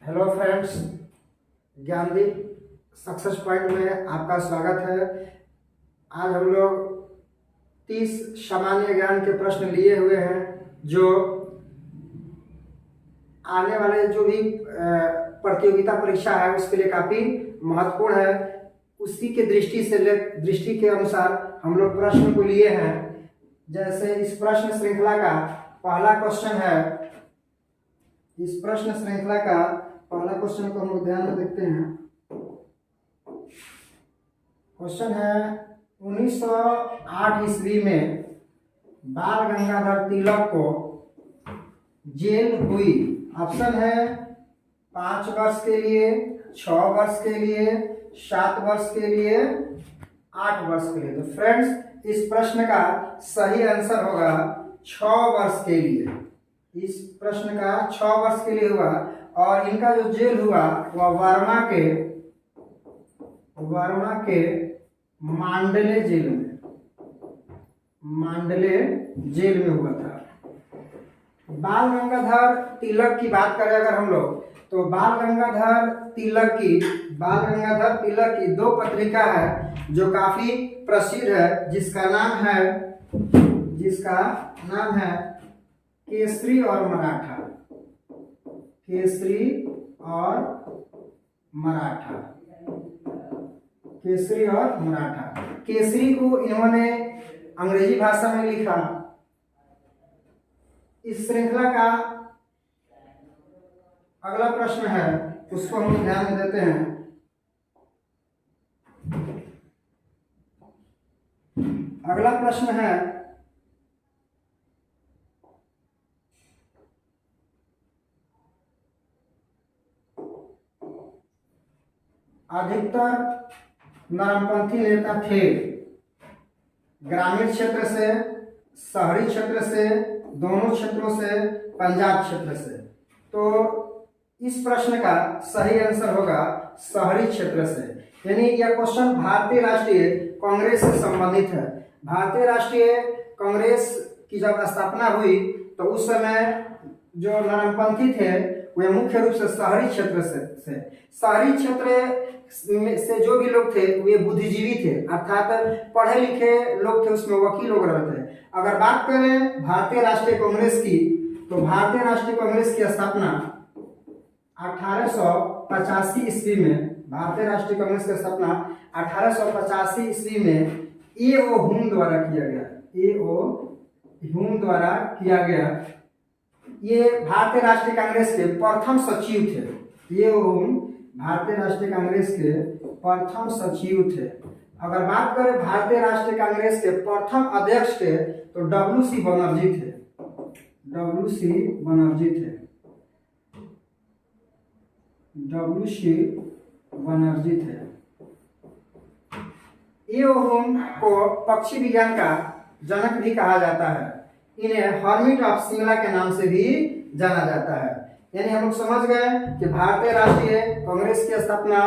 Hello friends, Gyandeep success point में आपका स्वागत है। आज हम लोग 30 सामान्य ज्ञान के प्रश्न लिए हुए हैं जो आने वाले जो भी प्रतियोगिता परीक्षा है उसके लिए काफ़ी महत्वपूर्ण है। उसी के दृष्टि के अनुसार हम लोग प्रश्न को लिए हैं। जैसे इस प्रश्न श्रृंखला का पहला क्वेश्चन है। इस प्रश्न श्रृंखला का पहला क्वेश्चन को हम लोग ध्यान में देखते हैं। क्वेश्चन है 1908 ईस्वी में बाल गंगाधर तिलक को जेल हुई। ऑप्शन है 5 वर्ष के लिए, 6 वर्ष के लिए, 7 वर्ष के लिए, 8 वर्ष के लिए। तो फ्रेंड्स, इस प्रश्न का सही आंसर होगा 6 वर्ष के लिए। इस प्रश्न का 6 वर्ष के लिए हुआ और इनका जो जेल हुआ वह वर्मा के मांडले जेल में हुआ था। बाल गंगाधर तिलक की बात करें अगर हम लोग, तो बाल गंगाधर तिलक की 2 पत्रिका है जो काफी प्रसिद्ध है, जिसका नाम है केसरी और मराठा। केसरी को इन्होंने अंग्रेजी भाषा में लिखा। इस श्रृंखला का अगला प्रश्न है, उसको हम ध्यान में देते हैं। अगला प्रश्न है अधिकतर नरमपंथी नेता थे ग्रामीण क्षेत्र से, शहरी क्षेत्र से, दोनों क्षेत्रों से, पंजाब क्षेत्र से। तो इस प्रश्न का सही आंसर होगा शहरी क्षेत्र से। यानी यह क्वेश्चन भारतीय राष्ट्रीय कांग्रेस से संबंधित है। भारतीय राष्ट्रीय कांग्रेस की जब स्थापना हुई तो उस समय जो नरमपंथी थे वे मुख्य रूप से शहरी क्षेत्र से शहरी क्षेत्र से जो भी लोग थे वे बुद्धिजीवी थे, अर्थात पढ़े लिखे लोग थे, उसमें वकील लोग रहते थे। अगर बात करें भारतीय राष्ट्रीय कांग्रेस की, तो भारतीय राष्ट्रीय कांग्रेस की स्थापना 1885 ईस्वी में, भारतीय राष्ट्रीय कांग्रेस की स्थापना 1885 ईस्वी में ए.ओ. ह्यूम द्वारा किया गया। ये भारतीय राष्ट्रीय कांग्रेस के प्रथम सचिव थे। ये भारतीय राष्ट्रीय कांग्रेस के प्रथम सचिव थे। अगर बात करें भारतीय राष्ट्रीय कांग्रेस के प्रथम अध्यक्ष थे तो डब्ल्यू.सी. बनर्जी थे। ए.ओ. ह्यूम को पक्षी विज्ञान का जनक भी कहा जाता है। इन्हें हर्मिट ऑफ शिमला के नाम से भी जाना जाता है। यानी हम लोग समझ गए कि भारतीय राष्ट्रीय कांग्रेस की स्थापना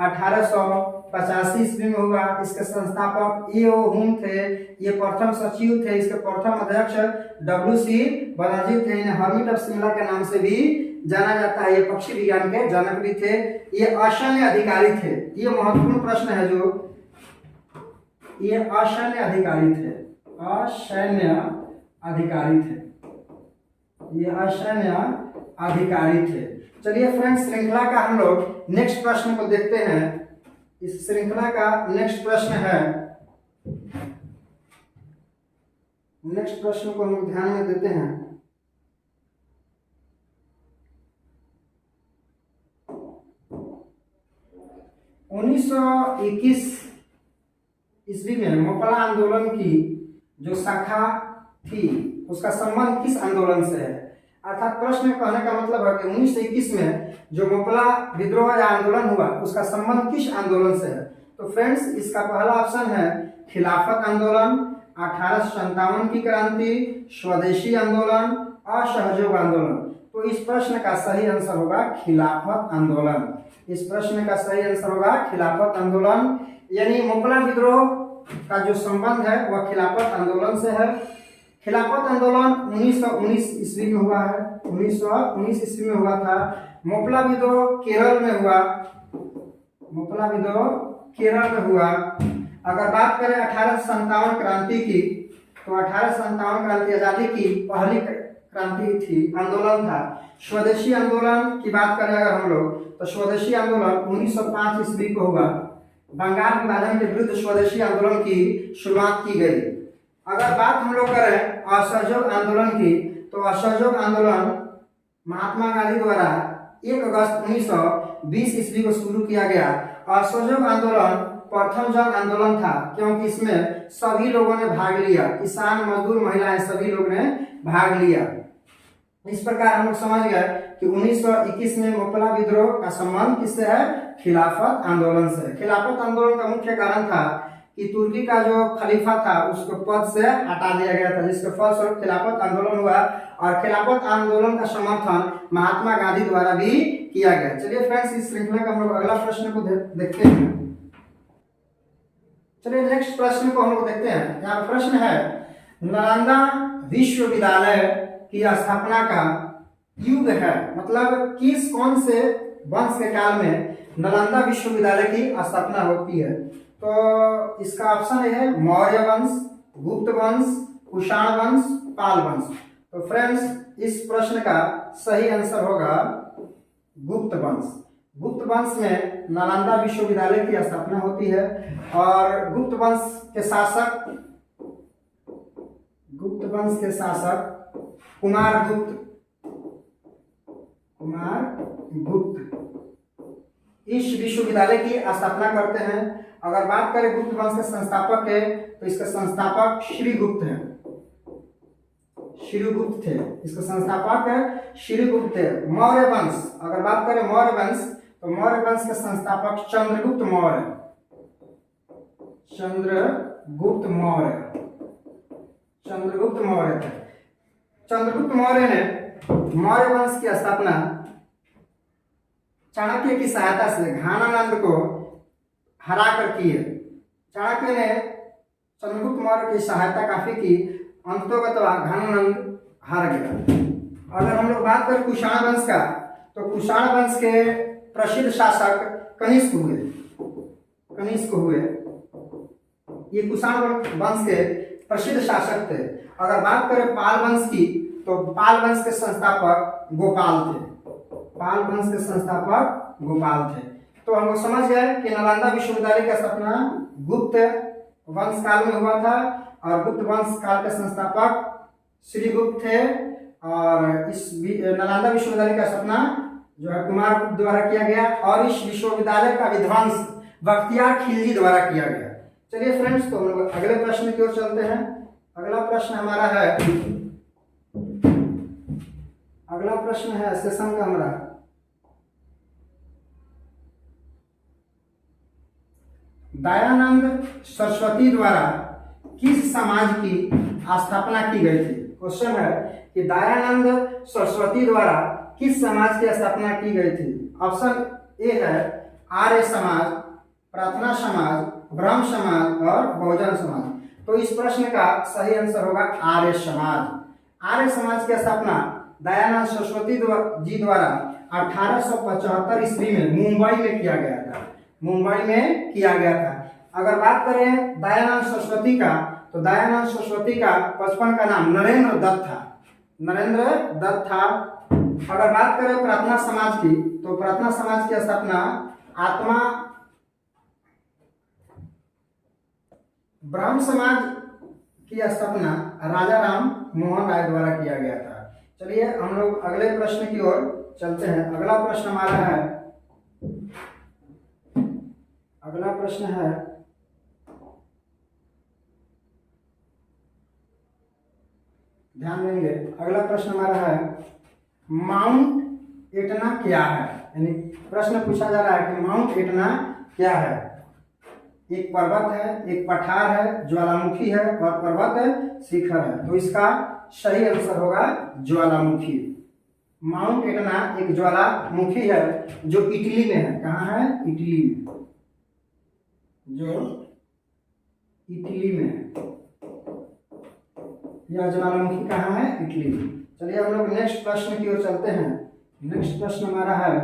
1885 ईस्वी में हुआ। इसके संस्थापक ए.ओ. ह्यूम थे, ये प्रथम सचिव थे, इसके प्रथम अध्यक्ष डब्ल्यू.सी. बनर्जी थे। इन्हें हर्मिट ऑफ शिमला के नाम से भी जाना जाता है। ये पक्षी विज्ञान के जनक भी थे। ये असैन्य अधिकारी थे। ये महत्वपूर्ण प्रश्न है जो ये असैन्य अधिकारी थे। चलिए फ्रेंड्स, श्रृंखला का हम लोग नेक्स्ट प्रश्न को देखते हैं। इस श्रृंखला का नेक्स्ट प्रश्न को हम ध्यान में देते हैं। उन्नीस 1921 ईस्वी में मोपला आंदोलन की जो शाखा थी उसका संबंध किस आंदोलन से है? अर्थात प्रश्न कहने का मतलब है कि 1921 में जो मोपला विद्रोह या आंदोलन हुआ उसका संबंध किस आंदोलन से है? तो फ्रेंड्स, इसका पहला ऑप्शन है खिलाफत आंदोलन, 1857 की क्रांति, स्वदेशी आंदोलन, असहयोग आंदोलन। तो इस प्रश्न का सही आंसर होगा खिलाफत आंदोलन। यानी मोपला विद्रोह का जो संबंध है वह खिलाफत आंदोलन से है। खिलाफत आंदोलन 1919 ईस्वी में हुआ है, 1919 ईस्वी में हुआ था। मोपला विद्रोह केरल में हुआ, मोपला विद्रोह केरल में हुआ। अगर बात करें 1857 क्रांति की, तो 1857 क्रांति आजादी की पहली क्रांति थी, आंदोलन था। स्वदेशी आंदोलन की बात करें अगर हम लोग, तो स्वदेशी आंदोलन 1905 ईस्वी को हुआ। बंगाल विभाजन के विरुद्ध स्वदेशी आंदोलन की शुरुआत की गई। अगर बात हम लोग करें असहयोग आंदोलन की, तो असहयोग आंदोलन महात्मा गांधी द्वारा 1 अगस्त 1920 ईस्वी को शुरू किया गया। असहयोग आंदोलन प्रथम जन आंदोलन था, क्योंकि इसमें सभी लोगों ने भाग लिया, किसान, मजदूर, महिलाएं सभी लोग ने भाग लिया। इस प्रकार हम लोग समझ गए कि 1921 में मोपला विद्रोह का संबंध किससे है? खिलाफत आंदोलन से। खिलाफत आंदोलन का मुख्य कारण था कि तुर्की का जो खलीफा था उसको पद से हटा दिया गया था, जिसके फलस्वरूप खिलाफत आंदोलन हुआ। और खिलाफत आंदोलन का समर्थन महात्मा गांधी द्वारा भी किया गया। चलिए फ्रेंड्स, इस श्रृंखला का हम लोग अगला प्रश्न को देखते हैं। चलिए नेक्स्ट प्रश्न को हम लोग देखते हैं। यहाँ प्रश्न है, नालंदा विश्वविद्यालय की स्थापना का युग है, मतलब कौन से वंश के काल में नालंदा विश्वविद्यालय की स्थापना होती है? तो इसका ऑप्शन है मौर्य वंश, गुप्त वंश, कुषाण वंश, पाल वंश। तो फ्रेंड्स, इस प्रश्न का सही आंसर होगा गुप्त वंश। गुप्त वंश में नालंदा विश्वविद्यालय की स्थापना होती है। और गुप्त वंश के शासक कुमार गुप्त इस विश्वविद्यालय की स्थापना करते हैं। अगर बात करें गुप्त वंश के संस्थापक के, तो इसके संस्थापक श्रीगुप्त हैं, श्रीगुप्त थे। इसके संस्थापक श्रीगुप्त थे। मौर्य वंश, अगर बात करें मौर्य वंश, तो मौर्य वंश के संस्थापक चंद्रगुप्त मौर्य थे। चंद्रगुप्त मौर्य ने मौर्य वंश की स्थापना चाणक्य की सहायता से घानानंद को हराकर की है। चाणक्य ने चंद्रगुप्त मौर्य की सहायता काफी की, अंततोगत्वा घानानंद हार गया। अगर हम लोग बात करें कुषाण वंश का, तो कुषाण वंश के प्रसिद्ध शासक कनिष्क हुए। ये कुषाण वंश के प्रसिद्ध शासक थे। अगर बात करें पाल वंश की, तो पाल वंश के संस्थापक गोपाल थे। तो हम लोग समझ गए कि नालंदा विश्वविद्यालय का स्थापना गुप्त वंश काल में हुआ था, और गुप्त वंश काल के संस्थापक श्रीगुप्त थे। और इस नालंदा विश्वविद्यालय का स्थापना जो है कुमार गुप्त द्वारा किया गया, और इस विश्वविद्यालय का विध्वंस बख्तियार खिलजी द्वारा किया गया। चलिए फ्रेंड्स, तो हम लोग अगले प्रश्न की ओर चलते हैं। अगला प्रश्न है सेशन का हमारा, दयानंद सरस्वती द्वारा किस समाज की स्थापना की गई थी? क्वेश्चन है कि दयानंद सरस्वती द्वारा किस समाज की स्थापना की गई थी? ऑप्शन ए है आर्य समाज, प्रार्थना समाज, ब्रह्म समाज और बहुजन समाज। तो इस प्रश्न का सही आंसर होगा आर्य समाज। आर्य समाज की स्थापना दयानंद सरस्वती जी द्वारा 1875 ईस्वी में मुंबई में किया गया था। अगर बात करें दयानंद सरस्वती का, तो दयानंद सरस्वती का बचपन का नाम नरेंद्र दत्त था। अगर बात करें प्रार्थना समाज की, तो प्रार्थना समाज की स्थापना ब्रह्म समाज की स्थापना राजा राम मोहन राय द्वारा किया गया था। चलिए हम लोग अगले प्रश्न की ओर चलते हैं। अगला प्रश्न है ध्यान देंगे। अगला प्रश्न हमारा है माउंट एटना क्या है? यानी प्रश्न पूछा जा रहा है कि माउंट एटना क्या है? एक पर्वत है, एक पठार है, ज्वालामुखी है और पर्वत शिखर है। तो इसका सही आंसर होगा ज्वालामुखी। माउंट एटना एक ज्वालामुखी है जो इटली में है। कहाँ है? इटली में, जो इटली में है। यह ज्वालामुखी कहाँ है? इटली में। चलिए हम लोग नेक्स्ट प्रश्न की ओर चलते हैं। नेक्स्ट प्रश्न हमारा है,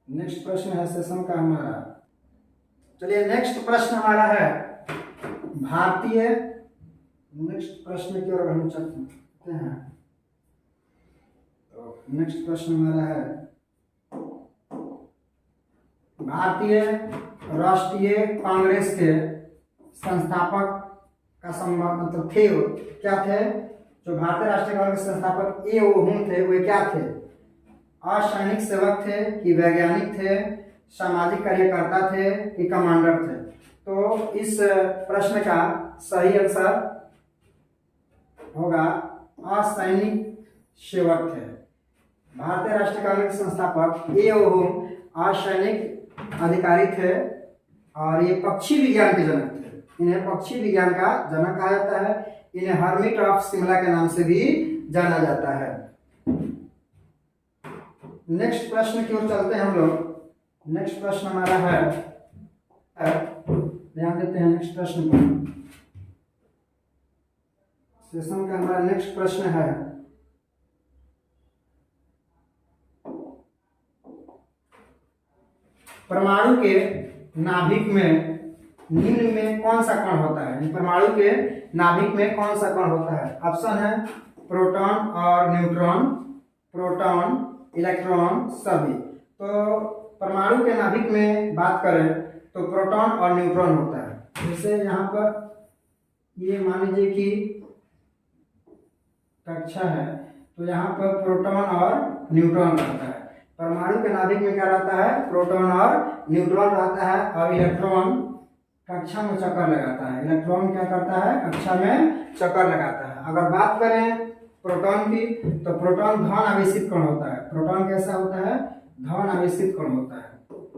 नेक्स्ट प्रश्न है सेशन का हमारा। चलिए नेक्स्ट प्रश्न हमारा है भारतीय, नेक्स्ट प्रश्न की ओर हम चलते हैं। तो नेक्स्ट प्रश्न हमारा है भारतीय राष्ट्रीय कांग्रेस के संस्थापक का संबंध मतलब थे वो क्या थे? जो भारतीय राष्ट्रीय कांग्रेस के संस्थापक ये वो थे, वे क्या थे? असैनिक सेवक थे कि वैज्ञानिक थे, सामाजिक कार्यकर्ता थे कि कमांडर थे? तो इस प्रश्न का सही आंसर होगा असैनिक सेवक थे। भारतीय राष्ट्रीय कांग्रेस के संस्थापक ये वो असैनिक अधिकारी थे और ये पक्षी विज्ञान के जनक थे। इन्हें पक्षी विज्ञान का जनक कहा जाता है। इन्हें हर्मिट ऑफ शिमला के नाम से भी जाना जाता है। नेक्स्ट प्रश्न की ओर चलते हैं हम लोग। नेक्स्ट प्रश्न हमारा है, ध्यान देते हैं नेक्स्ट प्रश्न पर। सेशन का हमारा नेक्स्ट प्रश्न है परमाणु के नाभिक में निम्न में कौन सा कण होता है? परमाणु के नाभिक में कौन सा कण होता है? ऑप्शन है प्रोटॉन और न्यूट्रॉन, प्रोटॉन, इलेक्ट्रॉन, सभी। तो परमाणु के नाभिक में बात करें तो प्रोटॉन और न्यूट्रॉन होता है। जैसे यहाँ पर ये मान लीजिए कि कक्षा है, तो यहाँ पर प्रोटॉन और न्यूट्रॉन रहता है। परमाणु के नाभिक में क्या रहता है? प्रोटॉन और न्यूट्रॉन रहता है। और इलेक्ट्रॉन कक्षा में चक्कर लगाता है। इलेक्ट्रॉन क्या करता है? कक्षा में चक्कर लगाता है। अगर बात करें प्रोटॉन की, तो प्रोटॉन धन आवेशित कण होता है। प्रोटॉन कैसा होता है? धन आवेशित कण होता है।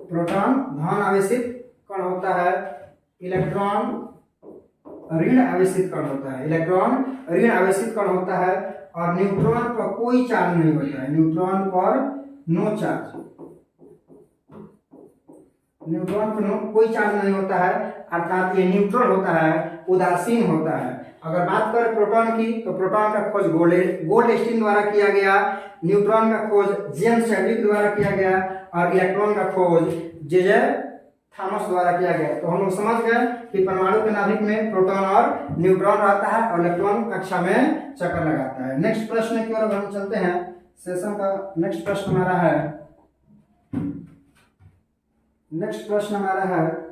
प्रोटॉन धन आवेशित कण होता है। इलेक्ट्रॉन ऋण आवेशित कण होता है। इलेक्ट्रॉन ऋण आवेशित कण होता है। और न्यूट्रॉन पर कोई चार्ज नहीं होता है। न्यूट्रॉन पर नो चार्ज, न्यूट्रॉन पर कोई चार्ज नहीं होता है, अर्थात ये न्यूट्रल होता है, उदासीन होता है। अगर बात करें प्रोटॉन की, तो प्रोटॉन का खोज गोल्डस्टीन द्वारा किया गया, न्यूट्रॉन का खोज जेम्स चैडविक द्वारा किया गया और इलेक्ट्रॉन का खोज जे थॉमस द्वारा किया गया। तो हम लोग समझ गए कि परमाणु के नाभिक में प्रोटॉन और न्यूट्रॉन रहता है और इलेक्ट्रॉन कक्षा में चक्कर लगाता है। नेक्स्ट प्रश्न की ओर हम चलते हैं। सेशन का नेक्स्ट प्रश्न हमारा है, नेक्स्ट प्रश्न हमारा है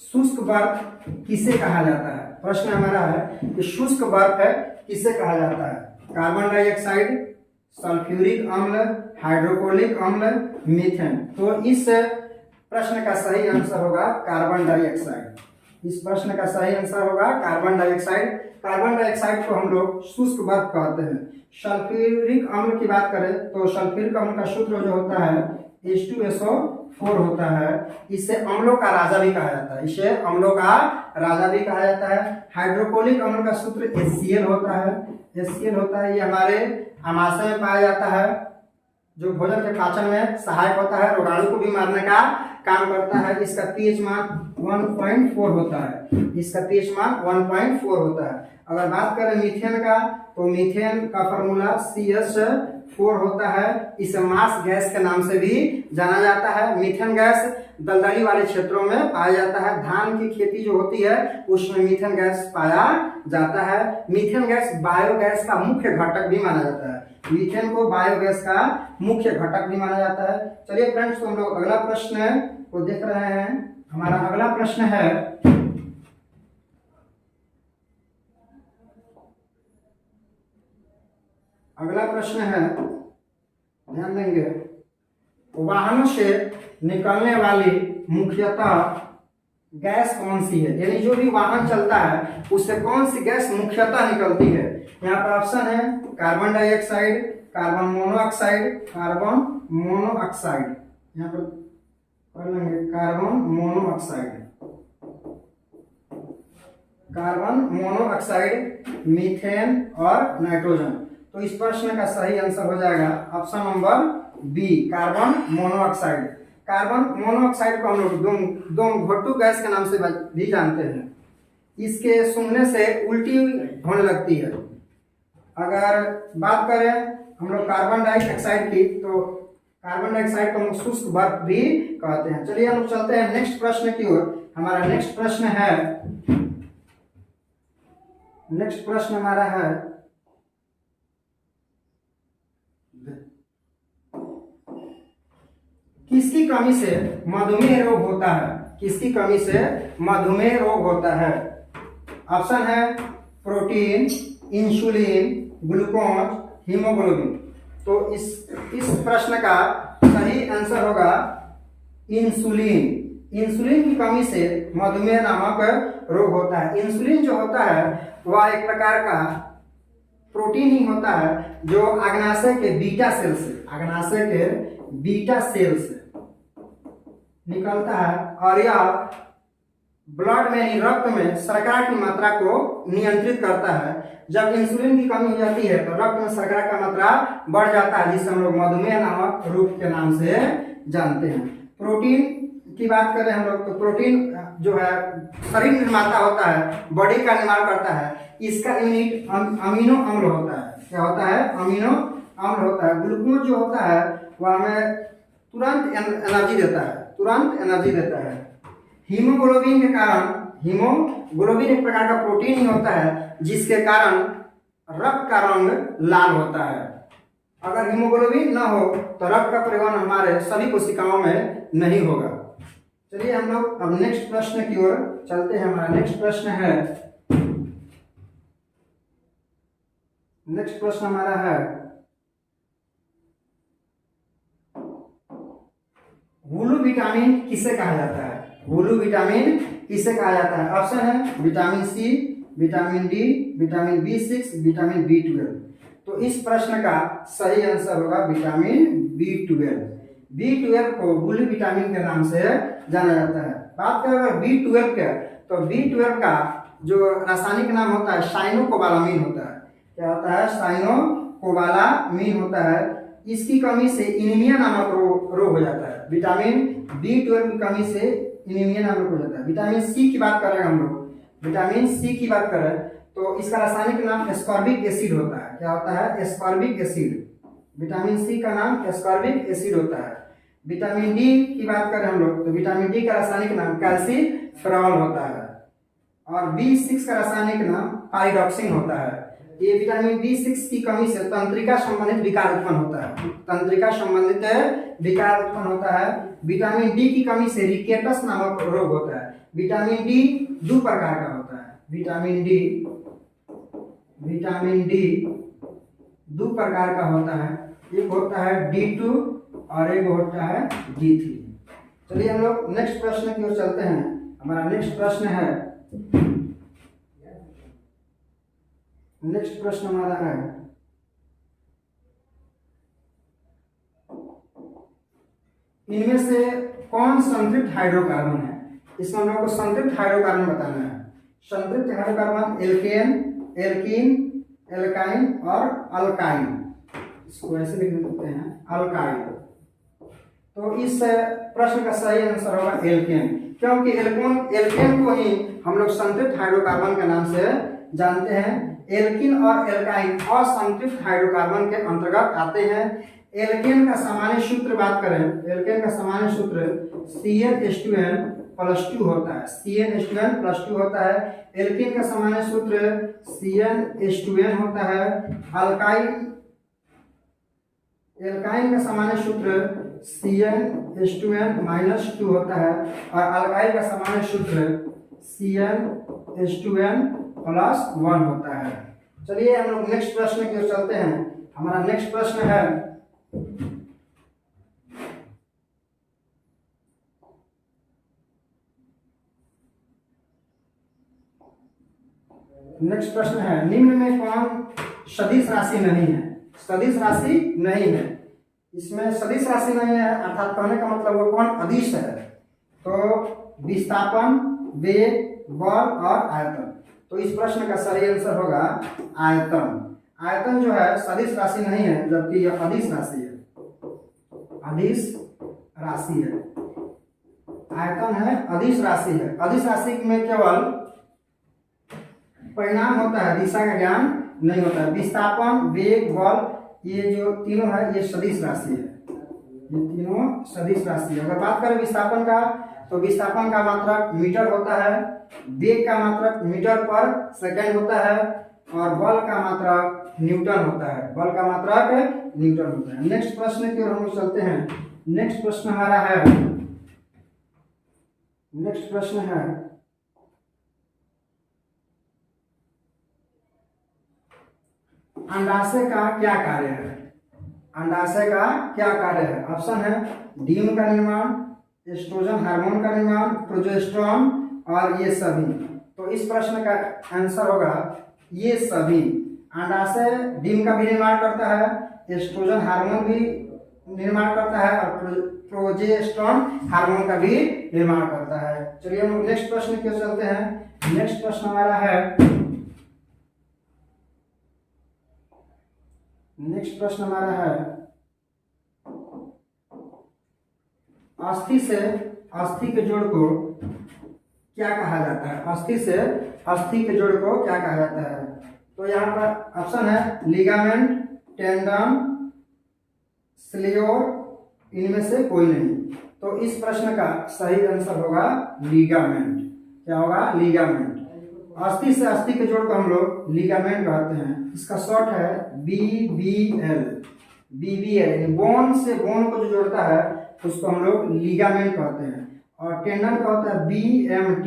शुष्क बर्फ किसे कहा जाता है? प्रश्न हमारा है कि शुष्क बर्फ है किसे कहा जाता है? कार्बन डाइऑक्साइड, सल्फ्यूरिक अम्ल, हाइड्रोक्लोरिक अम्ल, मीथेन। तो इस प्रश्न का सही आंसर होगा कार्बन डाइऑक्साइड। इस प्रश्न का सही आंसर होगा कार्बन डाइऑक्साइड। कार्बन डाइऑक्साइड को हम लोग शुष्क बर्फ कहते हैं। सल्फ्यूरिक अम्ल की बात करें तो सल्फ्यूरिक अम्ल का सूत्र जो होता है H2SO4 होता है। इसे अम्लों का राजा भी कहा जाता है। इसे अम्लों का राजा भी कहा जाता है। हाइड्रोक्लोरिक अम्ल का सूत्र HCl होता है। HCl होता है, ये हमारे आमाशय में पाया जाता है, जो भोजन के पाचन में सहायक होता है, रोगाणु को भी मारने का काम करता है। इसका pH मान 1.4 होता है। इसका pH मान 1.4 होता है। अगर बात करें मीथेन का, तो मीथेन का फॉर्मूला CH4 होता है। इसे मार्स गैस के नाम से भी जाना जाता है। मीथेन गैस दलदली वाले क्षेत्रों में पाया जाता है। धान की खेती जो होती है उसमें मीथेन गैस पाया जाता है। मीथेन गैस बायोगैस का मुख्य घटक भी माना जाता है। मीथेन को बायोगैस का मुख्य घटक भी माना जाता है। चलिए फ्रेंड्स, तो हम लोग अगला प्रश्न को देख रहे हैं। हमारा अगला प्रश्न है, अगला प्रश्न है, ध्यान देंगे, वाहनों से निकलने वाली मुख्यतः गैस कौन सी है? यानी जो भी वाहन चलता है उससे कौन सी गैस मुख्यतः निकलती है? यहाँ पर ऑप्शन है carbon dioxide, carbon monoxide, carbon monoxide. यहाँ पर कर लेंगे carbon monoxide, carbon monoxide, methane और नाइट्रोजन। तो इस प्रश्न का सही आंसर हो जाएगा option number B carbon monoxide. Carbon monoxide को हम लोग दोमघोटू गैस के नाम से भी जानते हैं। इसके सूंघने से उल्टी होने लगती है। अगर बात करें हम लोग कार्बन डाइऑक्साइड की, तो कार्बन डाइऑक्साइड को हम शुष्क बर्फ भी कहते हैं। चलिए हम लोग चलते हैं नेक्स्ट प्रश्न की ओर। हमारा नेक्स्ट प्रश्न हमारा है किसकी कमी से मधुमेह रोग होता है? किसकी कमी से मधुमेह रोग होता है? ऑप्शन है प्रोटीन, इंसुलिन, ग्लूकोज, हीमोग्लोबिन। तो इस प्रश्न का सही आंसर होगा इंसुलिन। इंसुलिन की कमी से मधुमेह नामक रोग होता है। इंसुलिन जो होता है वह एक प्रकार का प्रोटीन ही होता है जो अग्नाशय के बीटा सेल से निकलता है, और यह ब्लड में यानी रक्त में शर्करा की मात्रा को नियंत्रित करता है। जब इंसुलिन की कमी हो जाती है तो रक्त में शर्करा का मात्रा बढ़ जाता है, जिसे हम लोग मधुमेह नामक रोग के नाम से जानते हैं। प्रोटीन की बात करें हम लोग, तो प्रोटीन जो है शरीर निर्माता होता है, बॉडी का निर्माण करता है। इसका यूनिट अमीनो अम्ल होता है। क्या होता है? अमीनो अम्ल होता है। ग्लूकोज जो होता है वह हमें तुरंत एनर्जी देता है। हीमोग्लोबिन के कारण, हीमोग्लोबिन एक प्रकार का प्रोटीन ही होता है जिसके कारण रक्त का रंग लाल होता है। अगर हीमोग्लोबिन ना हो तो रक्त का परिवहन हमारे सभी कोशिकाओं में नहीं होगा। चलिए हम लोग अब नेक्स्ट प्रश्न की ओर चलते हैं। हमारा नेक्स्ट प्रश्न हमारा है हुलू विटामिन किसे कहा जाता है? हुलू विटामिन किसे कहा जाता है? ऑप्शन है vitamin C, vitamin D, vitamin B6, vitamin B12। तो इस प्रश्न का सही आंसर होगा विटामिन B12। B12 को हुलू विटामिन के नाम से जाना जाता है। बात करें अगर B12 के, तो B12 का जो रासायनिक नाम होता है साइनोकोबालामीन होता है। क्या होता है? साइनोकोबालामीन होता है। इसकी कमी से एनीमिया नामक रोग हो जाता है। विटामिन B12 की कमी से एनीमिया नामक हो जाता है। विटामिन सी की बात करें हम लोग, विटामिन सी की बात करें तो इसका रासायनिक नाम एस्कॉर्बिक एसिड होता है। क्या होता है? Ascorbic acid. विटामिन सी का नाम एस्कॉर्बिक एसिड होता है। विटामिन डी की बात करें हम लोग, तो विटामिन डी का रासायनिक नाम कैल्सीफेरॉल होता है, और B6 का रासायनिक नाम पाइरोक्सिन होता है। ये विटामिन B6 की कमी से तंत्रिका संबंधित विकार उत्पन्न होता है। विटामिन डी की कमी से रिकेटस नामक रोग होता है। विटामिन डी दो प्रकार का होता है। विटामिन डी दो प्रकार का होता है। एक होता है D2 और एक होता है D3। चलिए हम लोग नेक्स्ट प्रश्न की ओर चलते हैं। हमारा नेक्स्ट प्रश्न हमारा है इनमें से कौन संतृप्त हाइड्रोकार्बन है? इसमें हम लोग को संतृप्त हाइड्रोकार्बन बताना है। संतृप्त हाइड्रोकार्बन एल्केन, एल्काइन और अल्काइन। इसको ऐसे लिख देते हैं, अल्काइन। तो इस प्रश्न का सही आंसर होगा एल्केन, क्योंकि एल्केन को ही हम लोग संतृप्त हाइड्रोकार्बन के नाम से जानते हैं। एल्किन और एल्काइन असंतृप्त हाइड्रोकार्बन के अंतर्गत आते हैं। एल्केन का सामान्य सूत्र बात करें, एल्केन का सामान्य सूत्र CnH2n+2 होता है। CnH2n+2 होता है। एल्केन का सामान्य सूत्र CnH2n होता है। एल्काइन का सामान्य सूत्र CnH2n-2 होता है, और अल्काइल का सामान्य सूत्र CnH2n+1 होता है। चलिए हम लोग नेक्स्ट प्रश्न की ओर चलते हैं। हमारा नेक्स्ट प्रश्न है निम्न में कौन सदिश राशि नहीं है? सदिश राशि नहीं है। इसमें सदिश राशि नहीं है अर्थात कहने का मतलब वो कौन अदिश है? तो विस्थापन, वेग, बल और आयतन। तो इस प्रश्न का सही आंसर होगा आयतन। आयतन जो है सदिश राशि नहीं है, जबकि यह अदिश राशि है। अदिश राशि है, आयतन है, अदिश राशि है। अदिश राशि में केवल परिणाम होता है, दिशा का ज्ञान नहीं होता है। विस्थापन, वेग, बल, ये जो तीनों है ये सदिश राशि है, ये तीनों सदिश राशि है। अगर बात करें विस्थापन का, तो विस्थापन का मात्रक मीटर होता है, वेग का मात्रक मीटर पर सेकंड होता है, और बल का मात्रक न्यूटन होता है, बल का मात्रक न्यूटन होता है। नेक्स्ट प्रश्न की ओर हम लोग चलते हैं। नेक्स्ट प्रश्न हमारा है, नेक्स्ट प्रश्न है अंडाशय का क्या कार्य है? अंडाशय का क्या कार्य है? ऑप्शन है डीएनए का निर्माण, एस्ट्रोजन हार्मोन का निर्माण, प्रोजेस्टेरोन और ये सभी। तो इस प्रश्न का आंसर होगा ये सभी। अंडाशय डीएनए का भी निर्माण करता है, एस्ट्रोजन हार्मोन भी निर्माण करता है, और प्रोजेस्टेरोन हार्मोन का भी निर्माण करता है। चलिए हम नेक्स्ट प्रश्न की ओर चलते हैं। नेक्स्ट प्रश्न हमारा है, नेक्स्ट प्रश्न हमारा है अस्थि से अस्थि के जोड़ को क्या कहा जाता है? अस्थि से अस्थि के जोड़ को क्या कहा जाता है? तो यहाँ पर ऑप्शन है लिगामेंट, टेंडन, स्लियोर, इनमें से कोई नहीं। तो इस प्रश्न का सही आंसर होगा लिगामेंट। क्या होगा? लिगामेंट। अस्थि से अस्थि के जोड़ को हम लोग लिगामेंट कहते हैं। इसका शॉर्ट है BBL। BBL यानी बोन से बोन को जो जोड़ता है उसको हम लोग लिगामेंट कहते हैं। और टेंडन का होता है BMT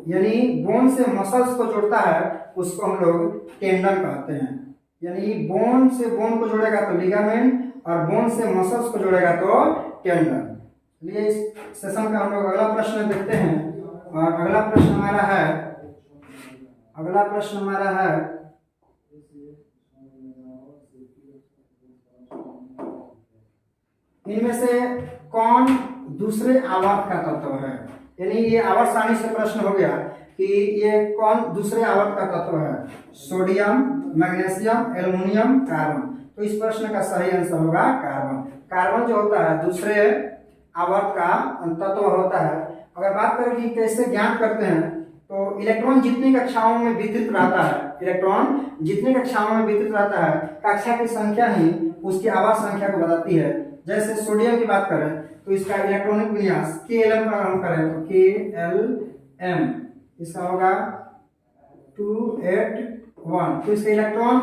यानी बोन से मसल्स को जोड़ता है उसको हम लोग टेंडन कहते हैं। यानी बोन से बोन को जोड़ेगा तो लिगामेंट, और बोन से मसल्स को जोड़ेगा तो टेंडन। चलिए इस सेशन का हम लोग अगला प्रश्न देखते हैं। और अगला प्रश्न हमारा है, अगला प्रश्न हमारा है इनमें से कौन दूसरे आवर्त का तत्व है? यानी ये आवर्त सारणी से प्रश्न हो गया कि ये कौन दूसरे आवर्त का तत्व है? Sodium, magnesium, aluminium, carbon. तो इस प्रश्न का सही आंसर होगा कार्बन। कार्बन जो होता है दूसरे आवर्त का तत्व होता है। अगर बात करें कि कैसे ज्ञात करते हैं, तो इलेक्ट्रॉन जितनी कक्षाओं में वितरित रहता है, इलेक्ट्रॉन जितनी कक्षाओं में वितरित रहता है, कक्षा की संख्या ही उसकी आवर्त संख्या को बताती है। जैसे सोडियम की बात करें तो इसका इलेक्ट्रॉनिक विन्यास KLM पर हम करें तो KLM इसका होगा 281। तो इसका इलेक्ट्रॉन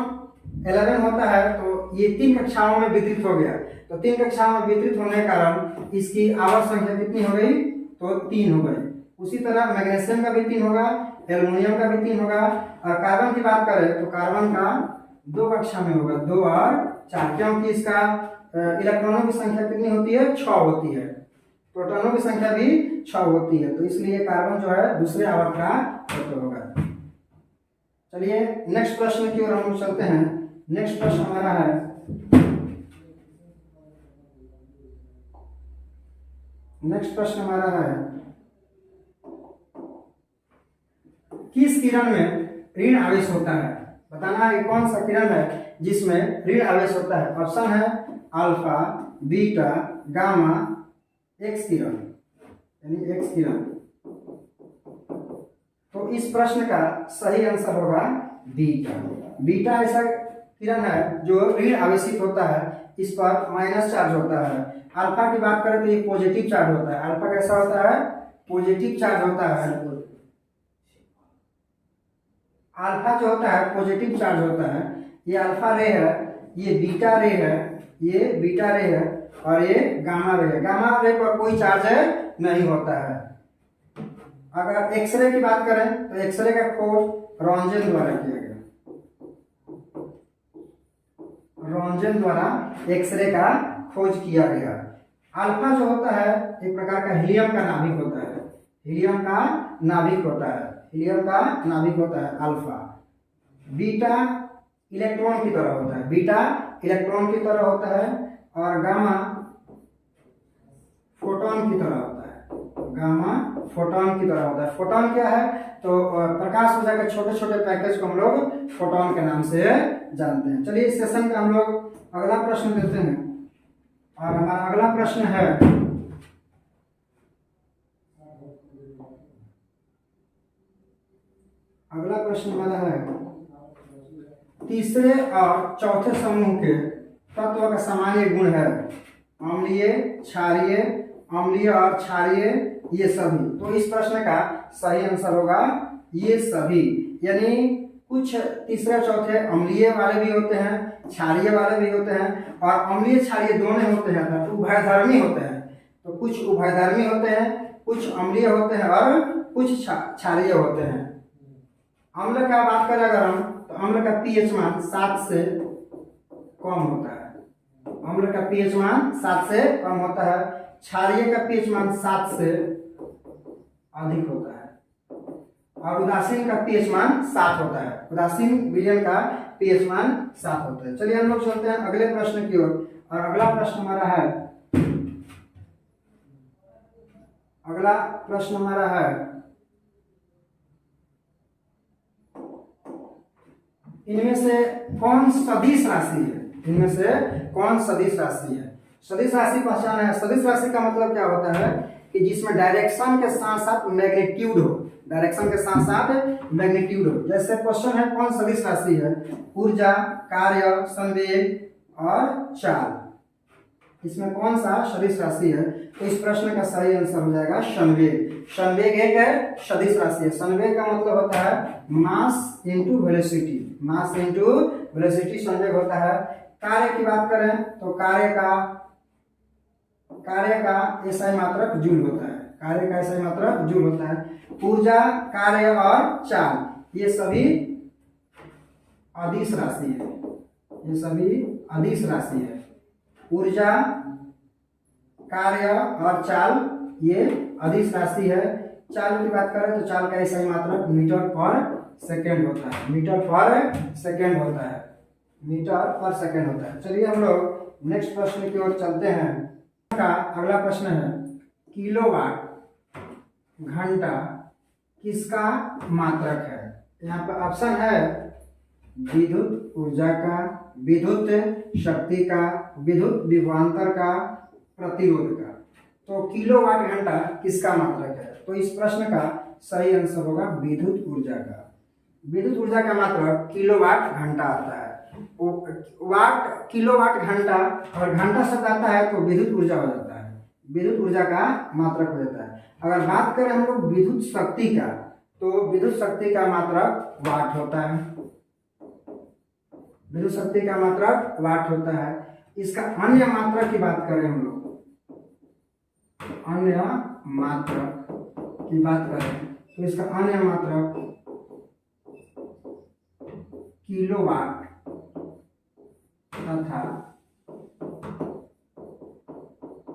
11 होता है। तो ये 3 कक्षाओं में वितरित हो गया। तो 3 कक्षाओं में वितरित होने के कारण इसकी आवर्त संख्या कितनी हो गई? तो 3 हो गई। उसी तरह मैग्नीशियम का भी 3 होगा, एल्युमिनियम का भी 3 होगा। और कार्बन की बात करें तो कार्बन का 2 कक्षा में होगा, 2 और 4, क्योंकि इसका इलेक्ट्रॉनों की संख्या कितनी होती है? 6 होती है। प्रोटॉनों की संख्या भी 6 होती है। तो इसलिए कार्बन जो है दूसरे आवर्त का तत्व होगा। चलिए नेक्स्ट प्रश्न की ओर हम लोग चलते हैं। नेक्स्ट प्रश्न हमारा है, नेक्स्ट प्रश्न हमारा है किस किरण में ऋण आवेश होता है? बताना है कौन सा किरण है जिसमें ऋण आवेश होता है। ऑप्शन है अल्फा, बीटा, गामा, एक्स किरण यानी एक्स किरण। तो इस प्रश्न का सही आंसर होगा बीटा। बीटा ऐसा किरण है जो ऋण आवेशित होता है, इस पर माइनस चार्ज होता है। अल्फा की बात करें तो ये पॉजिटिव चार्ज होता है। अल्फा कैसा होता है? पॉजिटिव चार्ज होता है। अल्फा जो होता है पॉजिटिव चार्ज होता है। ये अल्फा रे है, ये बीटा रे है, ये बीटा रे है, और ये गामा रे है। गामा रे पर कोई चार्ज नहीं होता है। अगर एक्सरे की बात करें तो एक्सरे का खोज रोंजन द्वारा किया गया। रोंजन द्वारा एक्सरे का खोज किया गया। अल्फा जो होता है एक प्रकार का हीलियम का नाभिक होता है। हीलियम का नाभिक होता है, हीलियम का नाभिक होता है अल्फा। बीटा इलेक्ट्रॉन की तरह होता है, बीटा इलेक्ट्रॉन की तरह होता है। और गामा फोटोन की तरह होता है। गामा फोटोन की तरह होता है। फोटोन क्या है? तो प्रकाश ऊर्जा के छोटे छोटे पैकेज को हम लोग फोटोन के नाम से जानते हैं। चलिए इस सेशन का हम लोग अगला प्रश्न देते हैं। और हमारा अगला प्रश्न है, अगला प्रश्न हमारा है तीसरे और चौथे समूह के तत्व का सामान्य गुण है अम्लीय, क्षारीय, अम्लीय और क्षारीय ये सभी। तो इस प्रश्न का सही आंसर होगा ये सभी। यानी कुछ तीसरे चौथे अम्लीय वाले भी होते हैं, क्षारीय वाले भी होते हैं, और अम्लीय क्षारीय दोनों होते हैं, अर्थात उभयधर्मी होते हैं। तो कुछ उभयधर्मी होते हैं, कुछ अम्लीय होते हैं और कुछ क्षारीय होते हैं। अम्ल का बात करें अगर हम, तो अम्ल का पीएच मान 7 से कम होता है। अम्ल का पीएच मान 7 से कम होता है। क्षारीय का पीएच मान 7 से अधिक होता है, और उदासीन का पीएच मान 7 होता है। उदासीन विलयन का पीएच मान 7 होता है। चलिए हम लोग चलते हैं अगले प्रश्न की ओर, और अगला प्रश्न हमारा है, अगला प्रश्न हमारा है इनमें से कौन सदिश राशि है? इनमें से कौन सदिश राशि है? सदिश राशि पहचान है। सदिश राशि का मतलब क्या होता है कि जिसमें डायरेक्शन के साथ साथ मैग्नीट्यूड हो, डायरेक्शन के साथ साथ मैग्नीट्यूड हो। जैसे क्वेश्चन है कौन सदिश राशि है? ऊर्जा, कार्य, संवेग और चाल। इसमें कौन सा सदिश राशि है? तो इस प्रश्न का सही आंसर हो जाएगा संवेग। संवेग एक सदिश राशि है। संवेग का मतलब होता है mass into velocity, mass into velocity संवेग होता है। कार्य की बात करें तो कार्य का एसआई मात्रक जूल होता है। कार्य का एसआई मात्रक जूल होता है। ऊर्जा, कार्य और चाल ये सभी अदिश राशि है। ये सभी अदिश राशि है। ऊर्जा, कार्य और चाल ये अदिश राशि है। चाल की बात करें तो चाल का एसआई मात्रक मीटर पर सेकेंड होता है। मीटर पर सेकेंड होता है। मीटर पर सेकेंड होता है। चलिए हम लोग नेक्स्ट प्रश्न की ओर चलते हैं। का अगला प्रश्न है किलोवाट घंटा किसका मात्रक है? यहाँ पर ऑप्शन है विद्युत ऊर्जा का, विद्युत शक्ति का, विद्युत विभवांतर का, प्रतिरोध का। तो किलोवाट घंटा किसका मात्रक है? तो इस प्रश्न का सही आंसर होगा विद्युत ऊर्जा का। विद्युत ऊर्जा का मात्रक किलोवाट घंटा आता है। वाट, किलोवाट घंटा, और घंटा शब्द आता है तो विद्युत ऊर्जा हो जाता है। विद्युत ऊर्जा का मात्रक हो जाता है। अगर बात करें हम लोग विद्युत शक्ति का, तो विद्युत शक्ति का मात्रक वाट होता है। विद्युत शक्ति का मात्रक वाट होता है। इसका अन्य मात्रक की बात करें हम लोग, अन्य मात्रक की बात करें तो इसका अन्य मात्रक किलोवाट तथा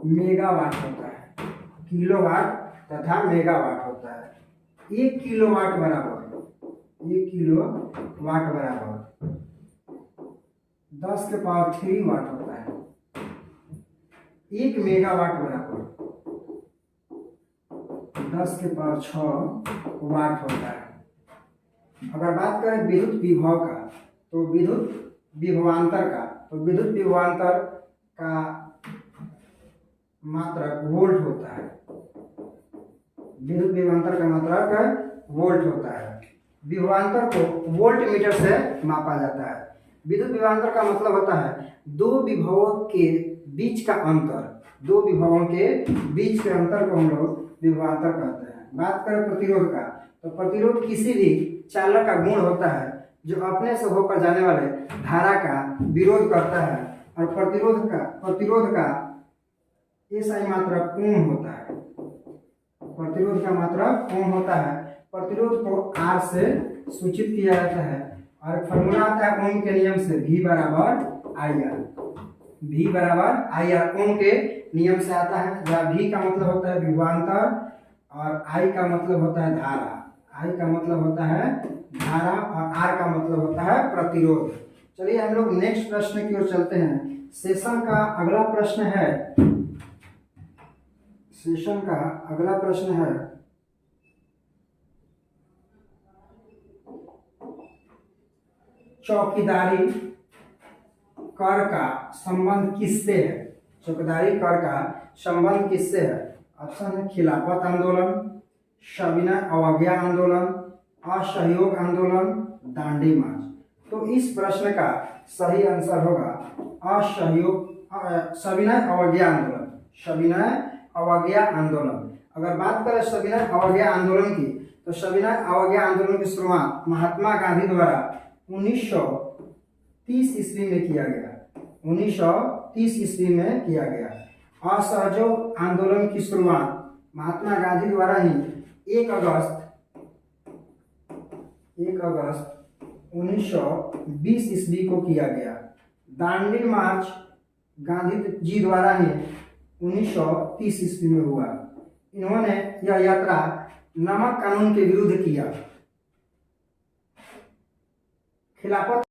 मेगावाट होता है। किलोवाट तथा मेगावाट होता है। 1 किलोवाट बराबर 1 किलोवाट बराबर 10 के पावर 3 वाट होता है। 1 मेगावाट बराबर 10 के पावर 6 वाट होता है। अगर बात करें विद्युत विभव का, तो विद्युत विभवांतर का, तो विद्युत विभवांतर का मात्रक वोल्ट होता है। विद्युत विभवांतर का मात्रक वोल्ट होता है। विभवांतर को वोल्ट मीटर से मापा जाता है। विद्युत विभवांतर का मतलब होता है दो विभवों के बीच का अंतर। दो विभवों के बीच के अंतर को हम लोग विभवांतर कहते हैं। बात करें प्रतिरोध का, तो प्रतिरोध किसी भी चालक का गुण होता है जो अपने से होकर जाने वाले धारा का विरोध करता है। और प्रतिरोध का एसआई मात्रक ओम होता है। प्रतिरोध का मात्रक ओम होता है। प्रतिरोध को आर से सूचित किया जाता है, और फॉर्मूला आता है ओम के नियम से, V बराबर आई आर। V बराबर आई आर ओम के नियम से आता है, जहाँ V का मतलब होता है विभवांतर और I का मतलब होता है धारा। I का मतलब होता है धारा और R का मतलब होता है प्रतिरोध। चलिए हम लोग नेक्स्ट प्रश्न की ओर चलते हैं। सेशन का अगला प्रश्न है, सेशन का अगला प्रश्न है चौकीदारी कर का संबंध किससे है? चौकीदारी कर का संबंध किससे है? ऑप्शन है खिलाफत आंदोलन, सविनय अवज्ञा आंदोलन, असहयोग आंदोलन, दांडी मार्च। तो इस प्रश्न का सही आंसर होगा सविनय अवज्ञा आंदोलन। सविनय अवज्ञा आंदोलन। अगर बात करें सविनय अवज्ञा आंदोलन की, तो सविनय अवज्ञा आंदोलन की शुरुआत महात्मा गांधी द्वारा 1930 ईस्वी में किया गया। 1930 ईस्वी में किया गया। असहयोग आंदोलन की शुरुआत महात्मा गांधी द्वारा ही 1 अगस्त 1920 ईस्वी को किया गया। दांडी मार्च गांधी जी द्वारा ही 1930 ईस्वी में हुआ। इन्होंने यह यात्रा नमक कानून के विरुद्ध किया। खिलाफत